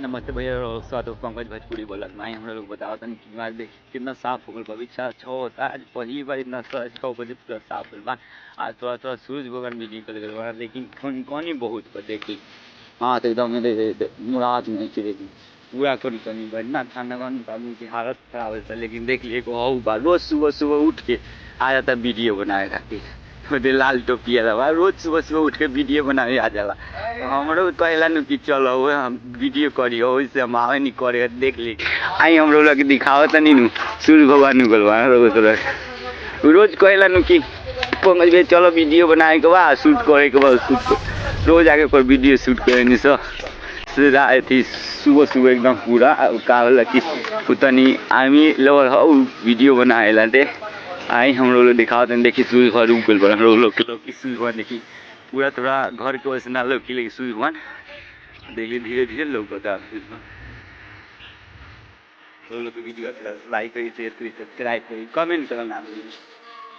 नमस्ते भैया और स्वागत है पंकज भोजपुरी बोलत मैं हम लोग बताओ तनी कि आज देखिए कितना साफ हो गल भविष्य अच्छा होता है। आज पहली बार इतना 6 बजे पूरा साफ हो बा। आज थोड़ा थोड़ा सूरज भगवान भी निकल गए बा लेकिन कौन बहुत पर देखी हाँ तो एकदम मुराद नहीं चलेगी पूरा करी कनी इतना ठंडा आदमी की हालत खराब होता है। लेकिन देख लिए रोज सुबह सुबह उठ के आ जाता वीडियो बनाए खातिर खुद लाल टोपी रहा रोज सुबह सुबह उठ के वीडियो बनावे आ जाला। हमरो कहला नु कि चलो हम वीडियो करियो ओइसे हम आवे नहीं करे देख ली आई हम लोग के दिखाओ तनी नु सूर्य भगवान नु गलवा रोज कहला नु कि पंकज भाई चलो वीडियो बनाए के बा शूट करे के बा शूट रोज आके पर वीडियो शूट करे नी सो सीधा थी सुबह सुबह एकदम पूरा का होला कि उतनी आर्मी लेवल हो वीडियो बनाएला दे आई हम लोग दिखाओ तनी देखी सूर्य भगवान उगल बड़ा लोग की सूर्य भगवान देखी पूरा थोड़ा घर के वजह से ना लोग की सूर्य भगवान देखिए धीरे धीरे लोग बता लोग वीडियो लाइक करी शेयर करी सब्सक्राइब करी कमेंट करना।